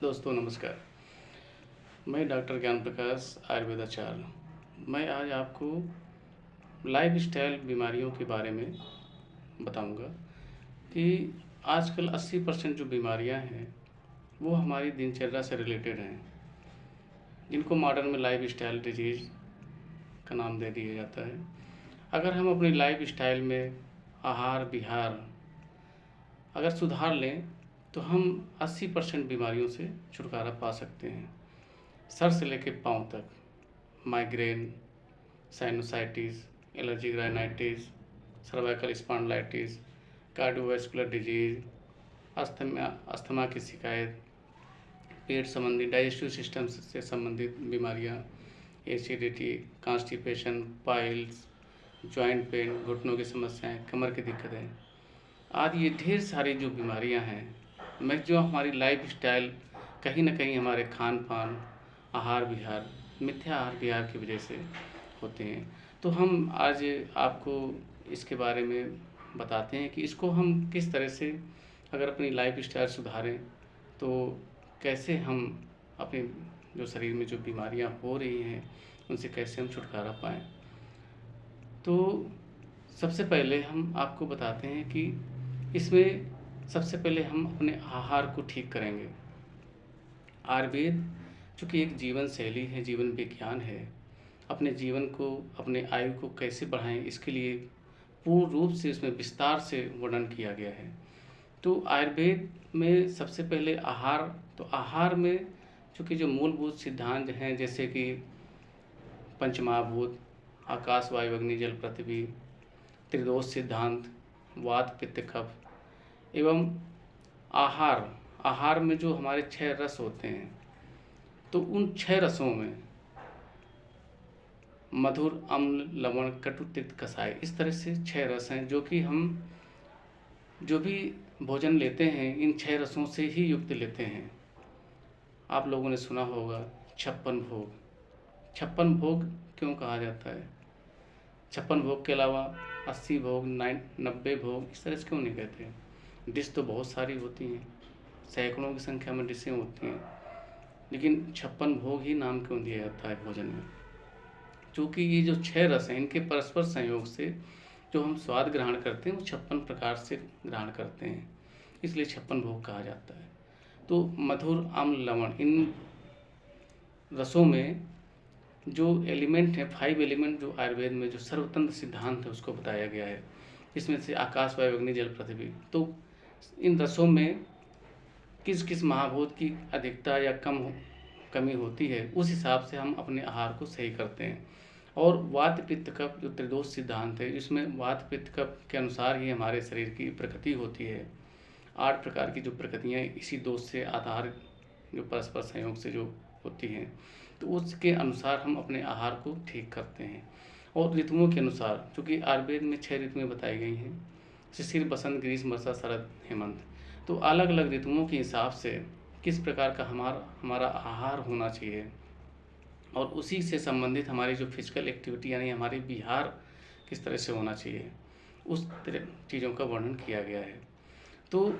दोस्तों नमस्कार। मैं डॉक्टर ज्ञान प्रकाश आयुर्वेदाचार्य। मैं आज आपको लाइफस्टाइल बीमारियों के बारे में बताऊंगा कि आजकल 80% जो बीमारियां हैं वो हमारी दिनचर्या से रिलेटेड हैं, जिनको मॉडर्न में लाइफस्टाइल डिजीज़ का नाम दे दिया जाता है। अगर हम अपनी लाइफस्टाइल में आहार विहार अगर सुधार लें तो हम 80% बीमारियों से छुटकारा पा सकते हैं। सर से लेकर पाँव तक, migraine, sinusitis, allergic rhinitis, cervical spondylitis, cardiovascular disease, asthma की शिकायत, पेट संबंधी डाइजेस्टिव सिस्टम से संबंधित बीमारियां, acidity, constipation, piles, joint pain, घुटनों की समस्याएं, कमर की दिक्कतें आदि ये ढेर सारी जो बीमारियां हैं, जो हमारी लाइफ स्टाइल कहीं ना कहीं हमारे खान पान, आहार विहार, मिथ्या आहार विहार की वजह से होते हैं। तो हम आज आपको इसके बारे में बताते हैं कि इसको हम किस तरह से अगर अपनी लाइफ स्टाइल सुधारें तो कैसे हम अपने जो शरीर में जो बीमारियां हो रही हैं उनसे कैसे हम छुटकारा पाएँ। तो सबसे पहले हम आपको बताते हैं कि इसमें सबसे पहले हम अपने आहार को ठीक करेंगे। आयुर्वेद चूँकि एक जीवन शैली है, जीवन विज्ञान है, अपने जीवन को, अपने आयु को कैसे बढ़ाएं इसके लिए पूर्ण रूप से इसमें विस्तार से वर्णन किया गया है। तो आयुर्वेद में सबसे पहले आहार, तो आहार में चूँकि जो मूलभूत सिद्धांत हैं जैसे कि पंचमहाभूत, आकाश वायु अग्नि जल पृथ्वी, त्रिदोष सिद्धांत, वात पित्त कफ एवं आहार में जो हमारे 6 रस होते हैं, तो उन 6 रसों में मधुर, अम्ल, लवण, कटु, तिक्त, कसाय, इस तरह से 6 रस हैं जो कि हम जो भी भोजन लेते हैं इन 6 रसों से ही युक्त लेते हैं। आप लोगों ने सुना होगा 56 भोग। 56 भोग क्यों कहा जाता है? 56 भोग के अलावा 80 भोग, 90 भोग इस तरह से क्यों नहीं कहते? डिश तो बहुत सारी होती हैं, सैकड़ों की संख्या में डिशें होती हैं, लेकिन 56 भोग ही नाम क्यों दिया जाता है भोजन में? क्योंकि ये जो 6 रस हैं इनके परस्पर संयोग से जो हम स्वाद ग्रहण करते हैं वो 56 प्रकार से ग्रहण करते हैं, इसलिए 56 भोग कहा जाता है। तो मधुर, अम्ल, लवण, इन रसों में जो एलिमेंट है, 5 एलिमेंट जो आयुर्वेद में जो सर्वतंत्र सिद्धांत है उसको बताया गया है। इसमें से आकाश वायु अग्नि जल पृथ्वी। तो इन रसों में किस किस महाभूत की अधिकता या कमी होती है उस हिसाब से हम अपने आहार को सही करते हैं। और वात पित्त कफ जो त्रिदोष सिद्धांत है, जिसमें वात पित्त कफ के अनुसार ही हमारे शरीर की प्रकृति होती है। 8 प्रकार की जो प्रकृतियाँ इसी दोष से आधार जो परस्पर संयोग से जो होती हैं, तो उसके अनुसार हम अपने आहार को ठीक करते हैं। और ऋतुओं के अनुसार, चूँकि आयुर्वेद में 6 ऋतुएँ बताई गई हैं, शिशिर, बसंत, ग्रीष्म, वर्षा, शरद, हेमंत। तो अलग अलग ऋतुओं के हिसाब से किस प्रकार का हमारा आहार होना चाहिए और उसी से संबंधित हमारी जो फिजिकल एक्टिविटी यानी हमारे विहार किस तरह से होना चाहिए, उस तरह चीज़ों का वर्णन किया गया है। तो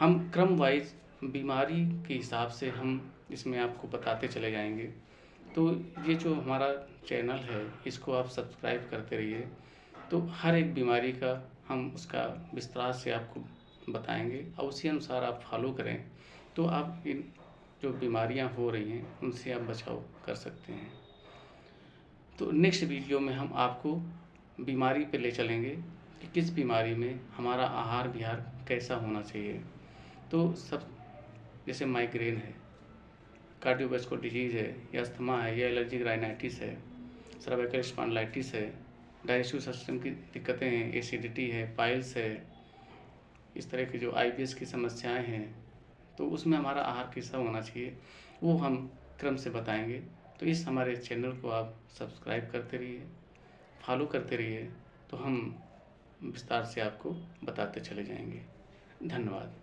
हम क्रम वाइज बीमारी के हिसाब से हम इसमें आपको बताते चले जाएंगे। तो ये जो हमारा चैनल है इसको आप सब्सक्राइब करते रहिए, तो हर एक बीमारी का हम उसका विस्तार से आपको बताएंगे और उसी अनुसार आप फॉलो करें तो आप इन जो बीमारियां हो रही हैं उनसे आप बचाव कर सकते हैं। तो नेक्स्ट वीडियो में हम आपको बीमारी पे ले चलेंगे कि किस बीमारी में हमारा आहार विहार कैसा होना चाहिए। तो सब जैसे माइग्रेन है, कार्डियोवैस्कुलर डिजीज़ है, या अस्थमा है, या एलर्जिक राइनाइटिस है, सर्वाइकल स्पॉन्डिलाइटिस है, डाइजेस्टिव सिस्टम की दिक्कतें हैं, एसिडिटी है, पाइल्स है, इस तरह की जो आईबीएस की समस्याएं हैं, तो उसमें हमारा आहार कैसा होना चाहिए वो हम क्रम से बताएंगे। तो इस हमारे चैनल को आप सब्सक्राइब करते रहिए, फॉलो करते रहिए, तो हम विस्तार से आपको बताते चले जाएंगे। धन्यवाद।